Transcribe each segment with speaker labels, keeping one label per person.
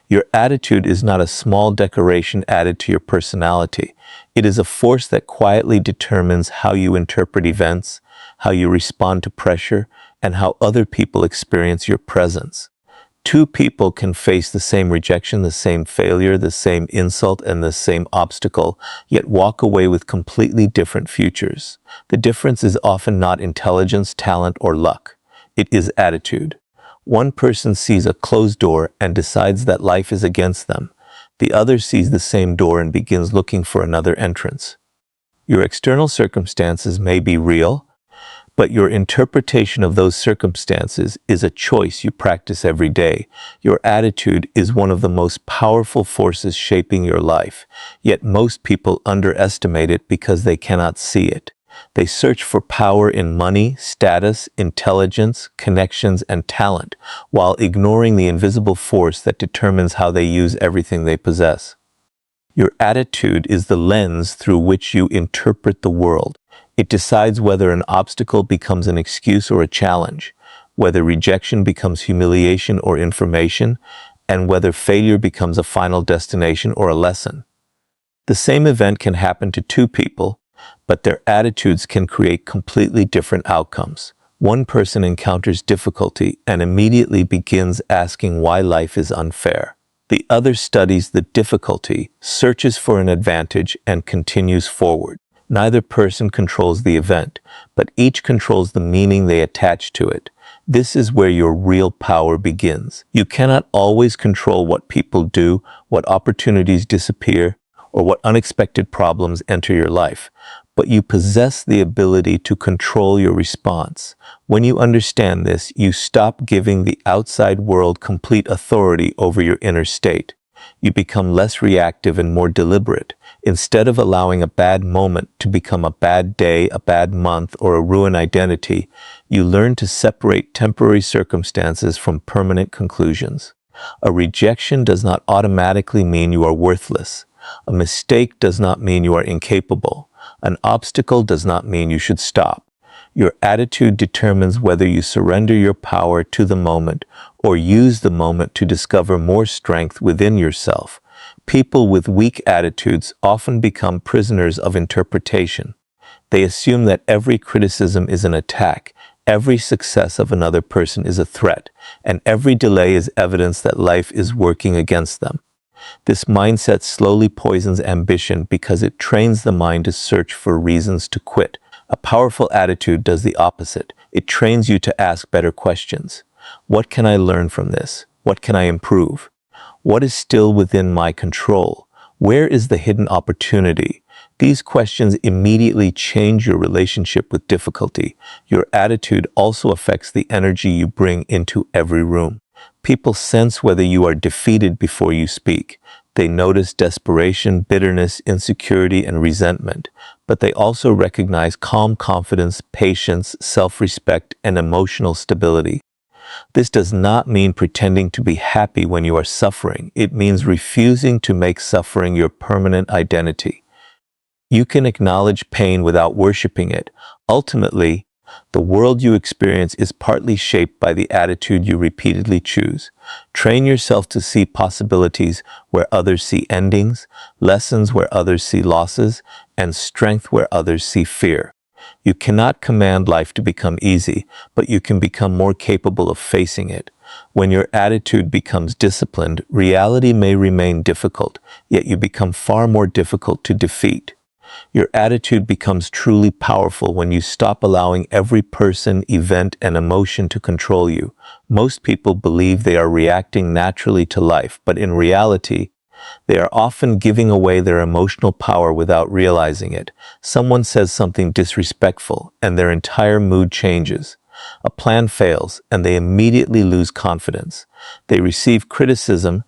Speaker 1: Your attitude is not a small decoration added to your personality. It is a force that quietly determines how you interpret events, how you respond to pressure, and how other people experience your presence. Two people can face the same rejection, the same failure, the same insult, and the same obstacle, yet walk away with completely different futures. The difference is often not intelligence, talent, or luck. It is attitude. One person sees a closed door and decides that life is against them. The other sees the same door and begins looking for another entrance. Your external circumstances may be real, but your interpretation of those circumstances is a choice you practice every day. Your attitude is one of the most powerful forces shaping your life, yet most people underestimate it because they cannot see it. They search for power in money, status, intelligence, connections, and talent, while ignoring the invisible force that determines how they use everything they possess. Your attitude is the lens through which you interpret the world. It decides whether an obstacle becomes an excuse or a challenge, whether rejection becomes humiliation or information, and whether failure becomes a final destination or a lesson. The same event can happen to two people, but their attitudes can create completely different outcomes. One person encounters difficulty and immediately begins asking why life is unfair. The other studies the difficulty, searches for an advantage, and continues forward. Neither person controls the event, but each controls the meaning they attach to it. This is where your real power begins. You cannot always control what people do, what opportunities disappear, or what unexpected problems enter your life, but you possess the ability to control your response. When you understand this, you stop giving the outside world complete authority over your inner state. You become less reactive and more deliberate. Instead of allowing a bad moment to become a bad day, a bad month, or a ruined identity, you learn to separate temporary circumstances from permanent conclusions. A rejection does not automatically mean you are worthless. A mistake does not mean you are incapable. An obstacle does not mean you should stop. Your attitude determines whether you surrender your power to the moment or use the moment to discover more strength within yourself. People with weak attitudes often become prisoners of interpretation. They assume that every criticism is an attack, every success of another person is a threat, and every delay is evidence that life is working against them. This mindset slowly poisons ambition because it trains the mind to search for reasons to quit. A powerful attitude does the opposite. It trains you to ask better questions. What can I learn from this? What can I improve? What is still within my control? Where is the hidden opportunity? These questions immediately change your relationship with difficulty. Your attitude also affects the energy you bring into every room. People sense whether you are defeated before you speak. They notice desperation, bitterness, insecurity, and resentment, but they also recognize calm confidence, patience, self-respect, and emotional stability. This does not mean pretending to be happy when you are suffering. It means refusing to make suffering your permanent identity. You can acknowledge pain without worshiping it. Ultimately, the world you experience is partly shaped by the attitude you repeatedly choose. Train yourself to see possibilities where others see endings, lessons where others see losses, and strength where others see fear. You cannot command life to become easy, but you can become more capable of facing it. When your attitude becomes disciplined, reality may remain difficult, yet you become far more difficult to defeat. Your attitude becomes truly powerful when you stop allowing every person, event, and emotion to control you. Most people believe they are reacting naturally to life, but in reality, they are often giving away their emotional power without realizing it. Someone says something disrespectful, and their entire mood changes. A plan fails, and they immediately lose confidence. They receive criticism,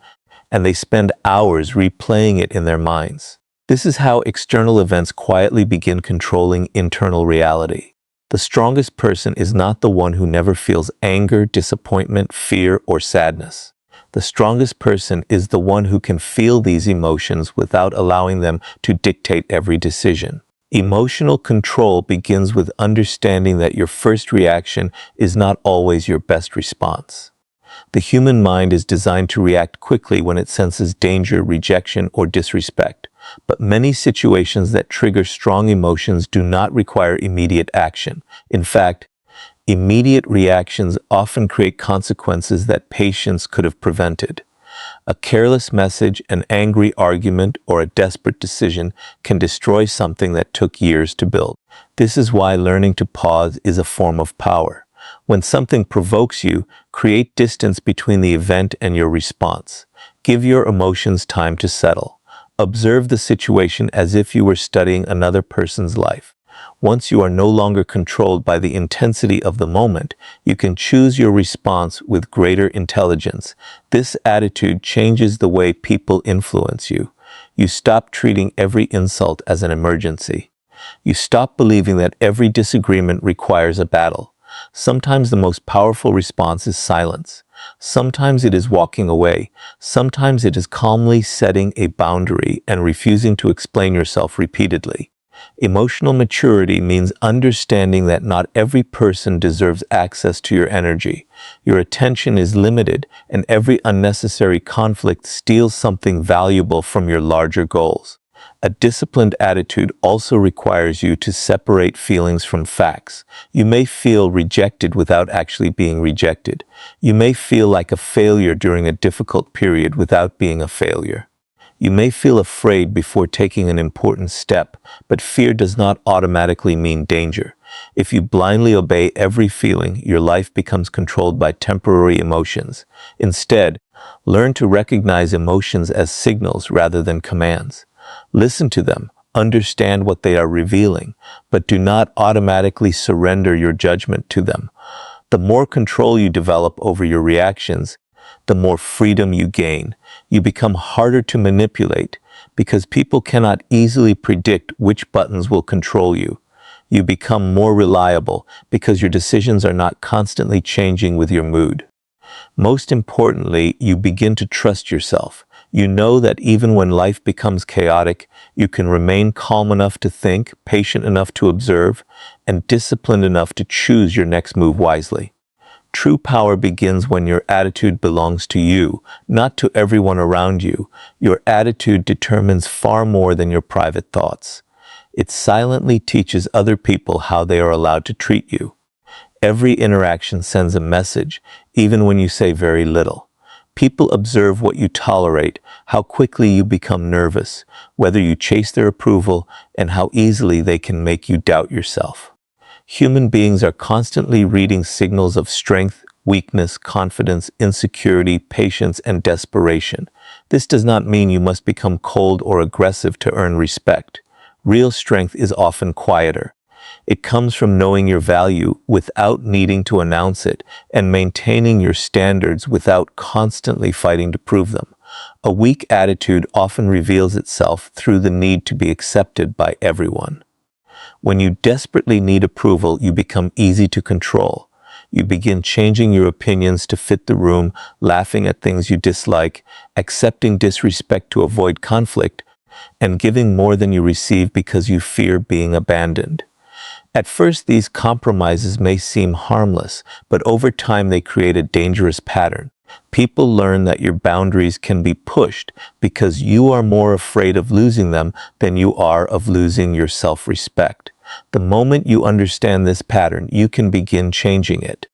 Speaker 1: and they spend hours replaying it in their minds. This is how external events quietly begin controlling internal reality. The strongest person is not the one who never feels anger, disappointment, fear, or sadness. The strongest person is the one who can feel these emotions without allowing them to dictate every decision. Emotional control begins with understanding that your first reaction is not always your best response. The human mind is designed to react quickly when it senses danger, rejection, or disrespect. But many situations that trigger strong emotions do not require immediate action. In fact, immediate reactions often create consequences that patience could have prevented. A careless message, an angry argument, or a desperate decision can destroy something that took years to build. This is why learning to pause is a form of power. When something provokes you, create distance between the event and your response. Give your emotions time to settle. Observe the situation as if you were studying another person's life. Once you are no longer controlled by the intensity of the moment, you can choose your response with greater intelligence. This attitude changes the way people influence you. You stop treating every insult as an emergency. You stop believing that every disagreement requires a battle. Sometimes the most powerful response is silence. Sometimes it is walking away. Sometimes it is calmly setting a boundary and refusing to explain yourself repeatedly. Emotional maturity means understanding that not every person deserves access to your energy. Your attention is limited, and every unnecessary conflict steals something valuable from your larger goals. A disciplined attitude also requires you to separate feelings from facts. You may feel rejected without actually being rejected. You may feel like a failure during a difficult period without being a failure. You may feel afraid before taking an important step, but fear does not automatically mean danger. If you blindly obey every feeling, your life becomes controlled by temporary emotions. Instead, learn to recognize emotions as signals rather than commands. Listen to them, understand what they are revealing, but do not automatically surrender your judgment to them. The more control you develop over your reactions, the more freedom you gain. You become harder to manipulate because people cannot easily predict which buttons will control you. You become more reliable because your decisions are not constantly changing with your mood. Most importantly, you begin to trust yourself. You know that even when life becomes chaotic, you can remain calm enough to think, patient enough to observe, and disciplined enough to choose your next move wisely. True power begins when your attitude belongs to you, not to everyone around you. Your attitude determines far more than your private thoughts. It silently teaches other people how they are allowed to treat you. Every interaction sends a message, even when you say very little. People observe what you tolerate, how quickly you become nervous, whether you chase their approval, and how easily they can make you doubt yourself. Human beings are constantly reading signals of strength, weakness, confidence, insecurity, patience, and desperation. This does not mean you must become cold or aggressive to earn respect. Real strength is often quieter. It comes from knowing your value without needing to announce it and maintaining your standards without constantly fighting to prove them. A weak attitude often reveals itself through the need to be accepted by everyone. When you desperately need approval, you become easy to control. You begin changing your opinions to fit the room, laughing at things you dislike, accepting disrespect to avoid conflict, and giving more than you receive because you fear being abandoned. At first, these compromises may seem harmless, but over time they create a dangerous pattern. People learn that your boundaries can be pushed because you are more afraid of losing them than you are of losing your self-respect. The moment you understand this pattern, you can begin changing it.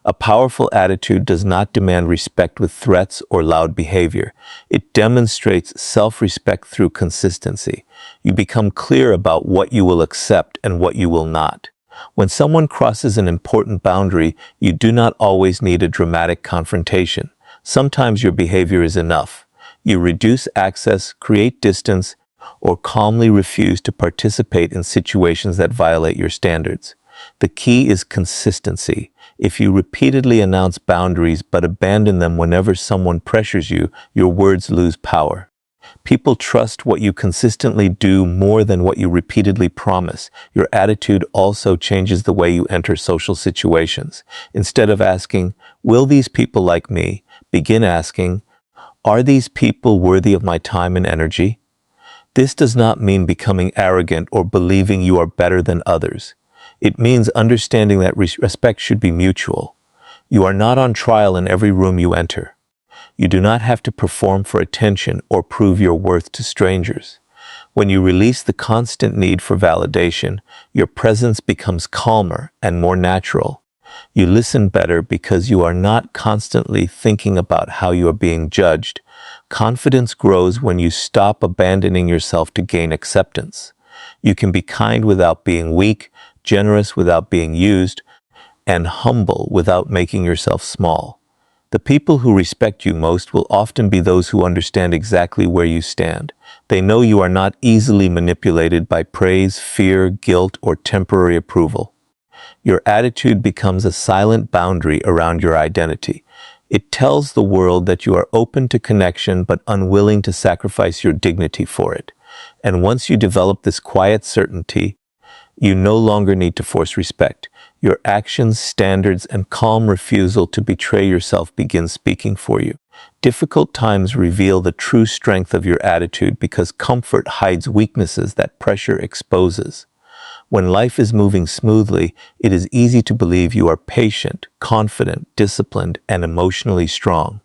Speaker 1: A powerful attitude does not demand respect with threats or loud behavior. It demonstrates self-respect through consistency. You become clear about what you will accept and what you will not. When someone crosses an important boundary, you do not always need a dramatic confrontation. Sometimes your behavior is enough. You reduce access, create distance, or calmly refuse to participate in situations that violate your standards. The key is consistency. If you repeatedly announce boundaries but abandon them whenever someone pressures you, your words lose power. People trust what you consistently do more than what you repeatedly promise. Your attitude also changes the way you enter social situations. Instead of asking, "Will these people like me?" begin asking, "Are these people worthy of my time and energy?" This does not mean becoming arrogant or believing you are better than others. It means understanding that respect should be mutual. You are not on trial in every room you enter. You do not have to perform for attention or prove your worth to strangers. When you release the constant need for validation, your presence becomes calmer and more natural. You listen better because you are not constantly thinking about how you are being judged. Confidence grows when you stop abandoning yourself to gain acceptance. You can be kind without being weak, generous without being used, and humble without making yourself small. The people who respect you most will often be those who understand exactly where you stand. They know you are not easily manipulated by praise, fear, guilt, or temporary approval. Your attitude becomes a silent boundary around your identity. It tells the world that you are open to connection but unwilling to sacrifice your dignity for it. And once you develop this quiet certainty, you no longer need to force respect. Your actions, standards, and calm refusal to betray yourself begin speaking for you. Difficult times reveal the true strength of your attitude because comfort hides weaknesses that pressure exposes. When life is moving smoothly, it is easy to believe you are patient, confident, disciplined, and emotionally strong.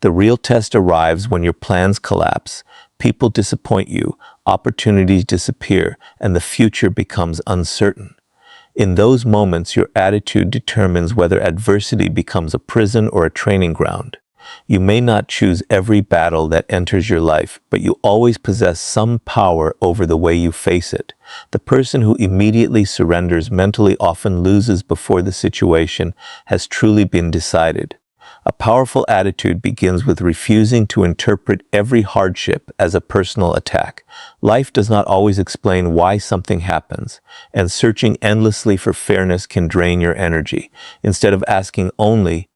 Speaker 1: The real test arrives when your plans collapse, people disappoint you, opportunities disappear, and the future becomes uncertain. In those moments, your attitude determines whether adversity becomes a prison or a training ground. You may not choose every battle that enters your life, but you always possess some power over the way you face it. The person who immediately surrenders mentally often loses before the situation has truly been decided. A powerful attitude begins with refusing to interpret every hardship as a personal attack. Life does not always explain why something happens, and searching endlessly for fairness can drain your energy. Instead of asking only,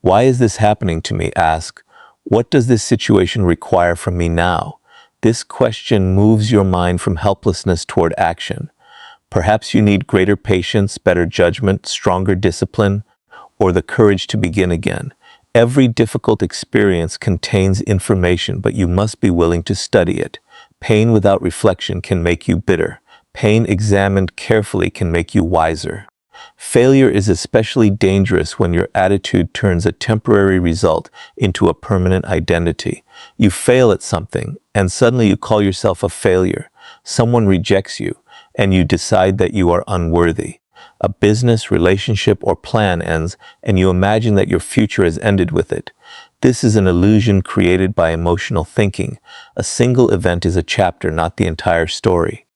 Speaker 1: "Why is this happening to me?" ask, "What does this situation require from me now?" This question moves your mind from helplessness toward action. Perhaps you need greater patience, better judgment, stronger discipline, or the courage to begin again. Every difficult experience contains information, but you must be willing to study it. Pain without reflection can make you bitter. Pain examined carefully can make you wiser. Failure is especially dangerous when your attitude turns a temporary result into a permanent identity. You fail at something, and suddenly you call yourself a failure. Someone rejects you, and you decide that you are unworthy. A business, relationship, or plan ends, and you imagine that your future has ended with it. This is an illusion created by emotional thinking. A single event is a chapter, not the entire story.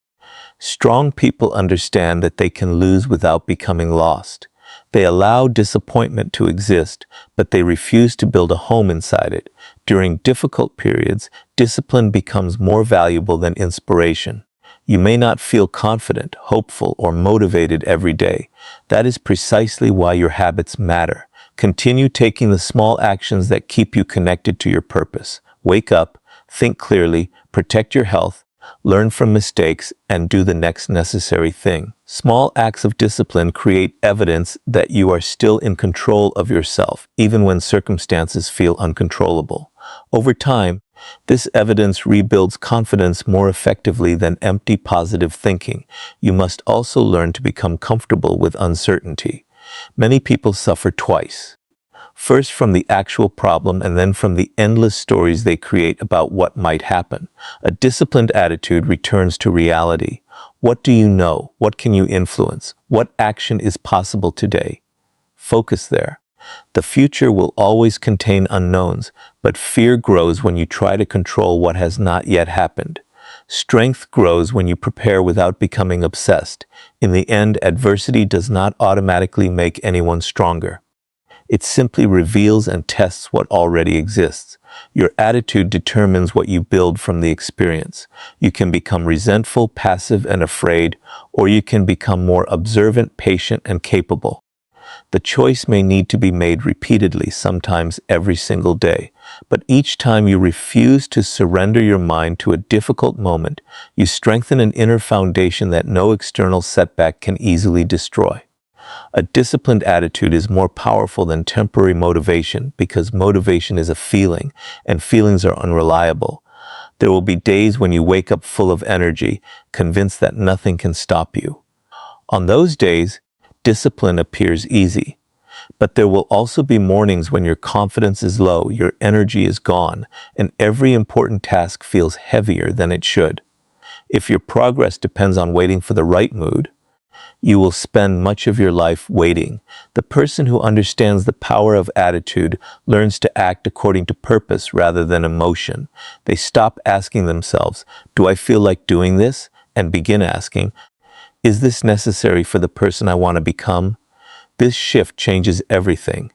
Speaker 1: Strong people understand that they can lose without becoming lost. They allow disappointment to exist, but they refuse to build a home inside it. During difficult periods, discipline becomes more valuable than inspiration. You may not feel confident, hopeful, or motivated every day. That is precisely why your habits matter. Continue taking the small actions that keep you connected to your purpose. Wake up, think clearly, protect your health, learn from mistakes, and do the next necessary thing. Small acts of discipline create evidence that you are still in control of yourself, even when circumstances feel uncontrollable. Over time, this evidence rebuilds confidence more effectively than empty positive thinking. You must also learn to become comfortable with uncertainty. Many people suffer twice. First from the actual problem and then from the endless stories they create about what might happen. A disciplined attitude returns to reality. What do you know? What can you influence? What action is possible today? Focus there. The future will always contain unknowns, but fear grows when you try to control what has not yet happened. Strength grows when you prepare without becoming obsessed. In the end, adversity does not automatically make anyone stronger. It simply reveals and tests what already exists. Your attitude determines what you build from the experience. You can become resentful, passive, and afraid, or you can become more observant, patient, and capable. The choice may need to be made repeatedly, sometimes every single day. But each time you refuse to surrender your mind to a difficult moment, you strengthen an inner foundation that no external setback can easily destroy. A disciplined attitude is more powerful than temporary motivation because motivation is a feeling, and feelings are unreliable. There will be days when you wake up full of energy, convinced that nothing can stop you. On those days, discipline appears easy. But there will also be mornings when your confidence is low, your energy is gone, and every important task feels heavier than it should. If your progress depends on waiting for the right mood, you will spend much of your life waiting. The person who understands the power of attitude learns to act according to purpose rather than emotion. They stop asking themselves, "Do I feel like doing this?" and begin asking, "Is this necessary for the person I want to become?" This shift changes everything.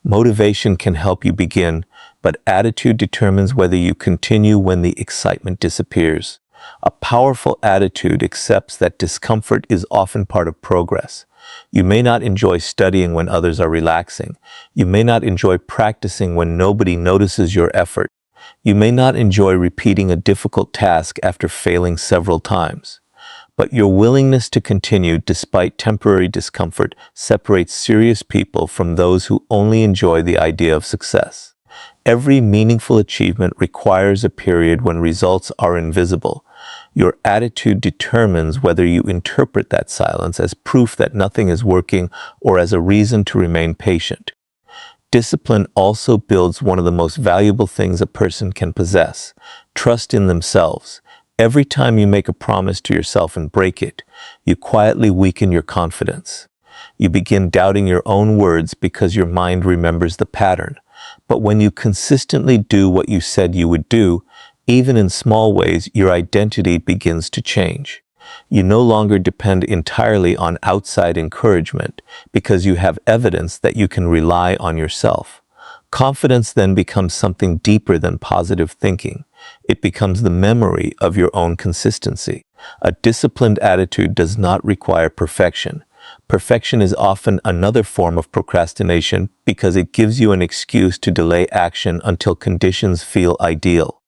Speaker 1: Motivation can help you begin, but attitude determines whether you continue when the excitement disappears. A powerful attitude accepts that discomfort is often part of progress. You may not enjoy studying when others are relaxing. You may not enjoy practicing when nobody notices your effort. You may not enjoy repeating a difficult task after failing several times. But your willingness to continue despite temporary discomfort separates serious people from those who only enjoy the idea of success. Every meaningful achievement requires a period when results are invisible. Your attitude determines whether you interpret that silence as proof that nothing is working or as a reason to remain patient. Discipline also builds one of the most valuable things a person can possess: trust in themselves. Every time you make a promise to yourself and break it, you quietly weaken your confidence. You begin doubting your own words because your mind remembers the pattern. But when you consistently do what you said you would do, even in small ways, your identity begins to change. You no longer depend entirely on outside encouragement because you have evidence that you can rely on yourself. Confidence then becomes something deeper than positive thinking. It becomes the memory of your own consistency. A disciplined attitude does not require perfection. Perfection is often another form of procrastination because it gives you an excuse to delay action until conditions feel ideal.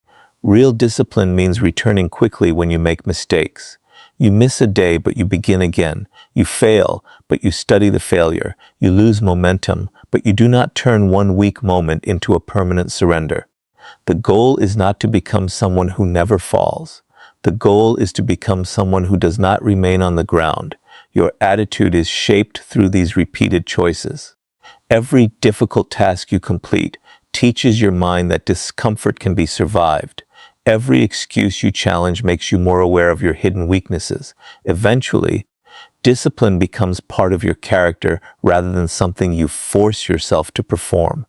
Speaker 1: Real discipline means returning quickly when you make mistakes. You miss a day, but you begin again. You fail, but you study the failure. You lose momentum, but you do not turn one weak moment into a permanent surrender. The goal is not to become someone who never falls. The goal is to become someone who does not remain on the ground. Your attitude is shaped through these repeated choices. Every difficult task you complete teaches your mind that discomfort can be survived. Every excuse you challenge makes you more aware of your hidden weaknesses. Eventually, discipline becomes part of your character rather than something you force yourself to perform.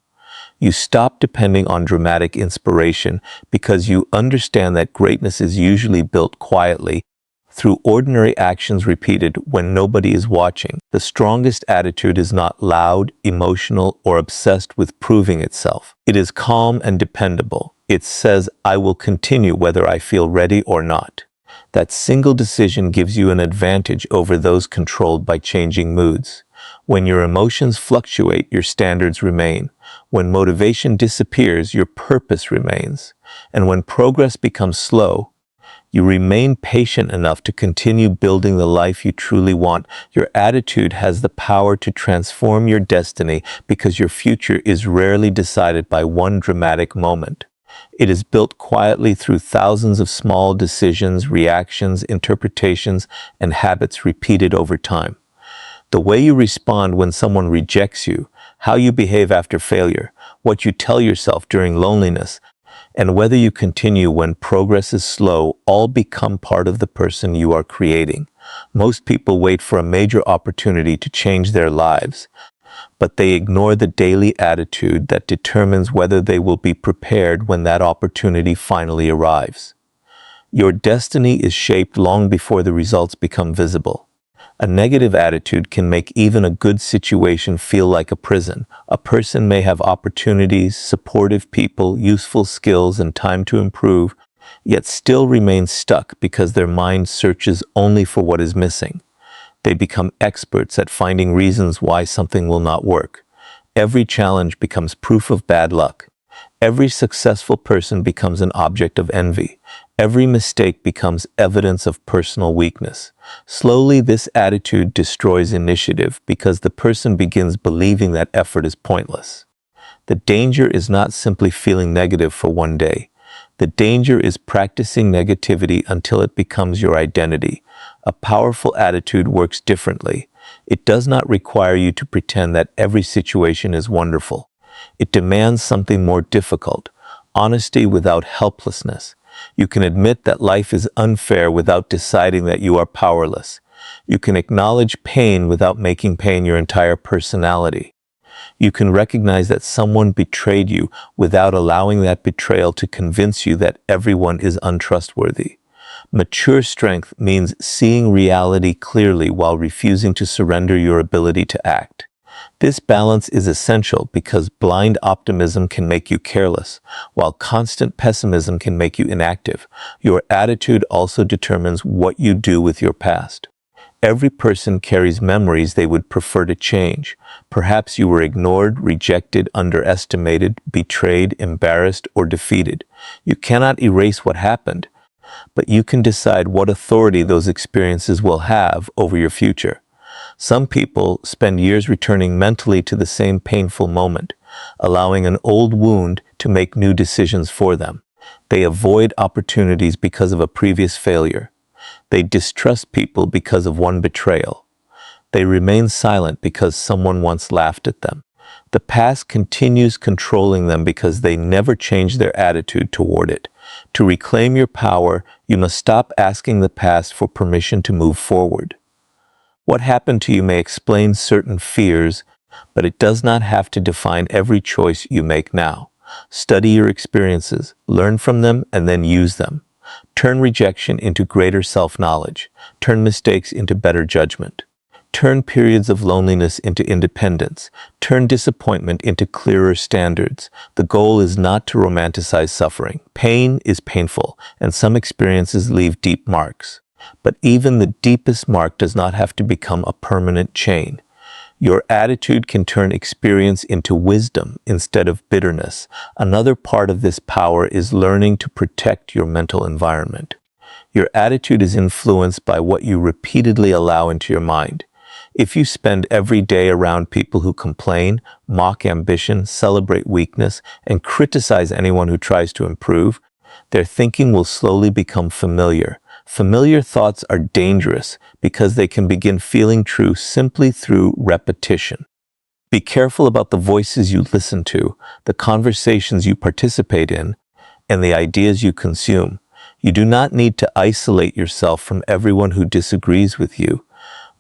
Speaker 1: You stop depending on dramatic inspiration because you understand that greatness is usually built quietly through ordinary actions repeated when nobody is watching. The strongest attitude is not loud, emotional, or obsessed with proving itself. It is calm and dependable. It says, "I will continue whether I feel ready or not." That single decision gives you an advantage over those controlled by changing moods. When your emotions fluctuate, your standards remain. When motivation disappears, your purpose remains. And when progress becomes slow, you remain patient enough to continue building the life you truly want. Your attitude has the power to transform your destiny because your future is rarely decided by one dramatic moment. It is built quietly through thousands of small decisions, reactions, interpretations, and habits repeated over time. The way you respond when someone rejects you, how you behave after failure, what you tell yourself during loneliness, and whether you continue when progress is slow, all become part of the person you are creating. Most people wait for a major opportunity to change their lives, but they ignore the daily attitude that determines whether they will be prepared when that opportunity finally arrives. Your destiny is shaped long before the results become visible. A negative attitude can make even a good situation feel like a prison. A person may have opportunities, supportive people, useful skills, and time to improve, yet still remain stuck because their mind searches only for what is missing. They become experts at finding reasons why something will not work. Every challenge becomes proof of bad luck. Every successful person becomes an object of envy. Every mistake becomes evidence of personal weakness. Slowly, this attitude destroys initiative because the person begins believing that effort is pointless. The danger is not simply feeling negative for one day. The danger is practicing negativity until it becomes your identity. A powerful attitude works differently. It does not require you to pretend that every situation is wonderful. It demands something more difficult, honesty without helplessness. You can admit that life is unfair without deciding that you are powerless. You can acknowledge pain without making pain your entire personality. You can recognize that someone betrayed you without allowing that betrayal to convince you that everyone is untrustworthy. Mature strength means seeing reality clearly while refusing to surrender your ability to act. This balance is essential because blind optimism can make you careless, while constant pessimism can make you inactive. Your attitude also determines what you do with your past. Every person carries memories they would prefer to change. Perhaps you were ignored, rejected, underestimated, betrayed, embarrassed, or defeated. You cannot erase what happened, but you can decide what authority those experiences will have over your future. Some people spend years returning mentally to the same painful moment, allowing an old wound to make new decisions for them. They avoid opportunities because of a previous failure. They distrust people because of one betrayal. They remain silent because someone once laughed at them. The past continues controlling them because they never change their attitude toward it. To reclaim your power, you must stop asking the past for permission to move forward. What happened to you may explain certain fears, but it does not have to define every choice you make now. Study your experiences, learn from them, and then use them. Turn rejection into greater self-knowledge. Turn mistakes into better judgment. Turn periods of loneliness into independence. Turn disappointment into clearer standards. The goal is not to romanticize suffering. Pain is painful, and some experiences leave deep marks. But even the deepest mark does not have to become a permanent chain. Your attitude can turn experience into wisdom instead of bitterness. Another part of this power is learning to protect your mental environment. Your attitude is influenced by what you repeatedly allow into your mind. If you spend every day around people who complain, mock ambition, celebrate weakness, and criticize anyone who tries to improve, their thinking will slowly become familiar. Familiar thoughts are dangerous because they can begin feeling true simply through repetition. Be careful about the voices you listen to, the conversations you participate in, and the ideas you consume. You do not need to isolate yourself from everyone who disagrees with you,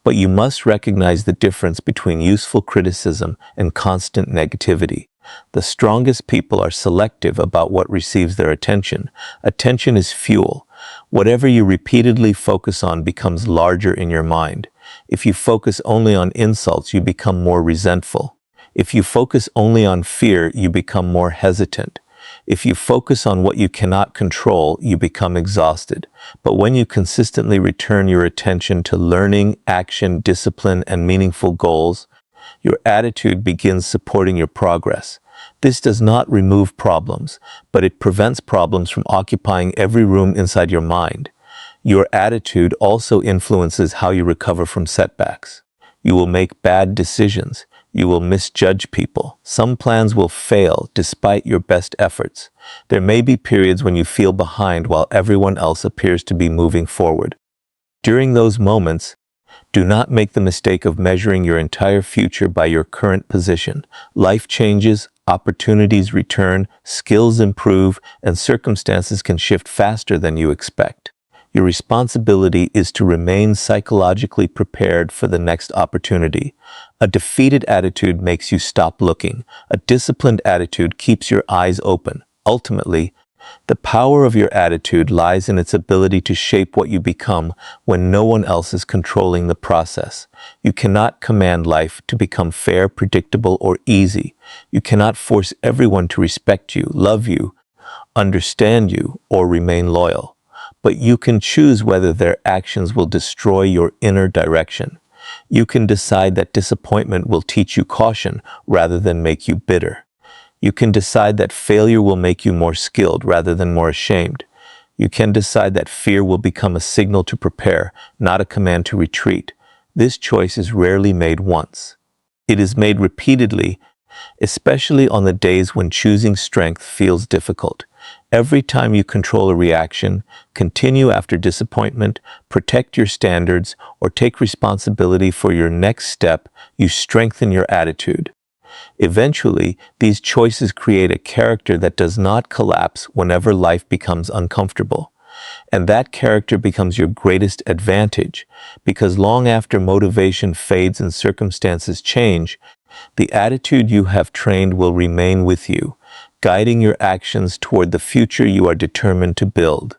Speaker 1: but you must recognize the difference between useful criticism and constant negativity. The strongest people are selective about what receives their attention. Attention is fuel. Whatever you repeatedly focus on becomes larger in your mind. If you focus only on insults, you become more resentful. If you focus only on fear, you become more hesitant. If you focus on what you cannot control, you become exhausted. But when you consistently return your attention to learning, action, discipline, and meaningful goals, your attitude begins supporting your progress. This does not remove problems, but it prevents problems from occupying every room inside your mind. Your attitude also influences how you recover from setbacks. You will make bad decisions. You will misjudge people. Some plans will fail despite your best efforts. There may be periods when you feel behind while everyone else appears to be moving forward. During those moments, do not make the mistake of measuring your entire future by your current position. Life changes, opportunities return, skills improve, and circumstances can shift faster than you expect. Your responsibility is to remain psychologically prepared for the next opportunity. A defeated attitude makes you stop looking. A disciplined attitude keeps your eyes open. Ultimately, the power of your attitude lies in its ability to shape what you become when no one else is controlling the process. You cannot command life to become fair, predictable, or easy. You cannot force everyone to respect you, love you, understand you, or remain loyal. But you can choose whether their actions will destroy your inner direction. You can decide that disappointment will teach you caution rather than make you bitter. You can decide that failure will make you more skilled rather than more ashamed. You can decide that fear will become a signal to prepare, not a command to retreat. This choice is rarely made once. It is made repeatedly, especially on the days when choosing strength feels difficult. Every time you control a reaction, continue after disappointment, protect your standards, or take responsibility for your next step, you strengthen your attitude. Eventually, these choices create a character that does not collapse whenever life becomes uncomfortable. And that character becomes your greatest advantage, because long after motivation fades and circumstances change, the attitude you have trained will remain with you, guiding your actions toward the future you are determined to build.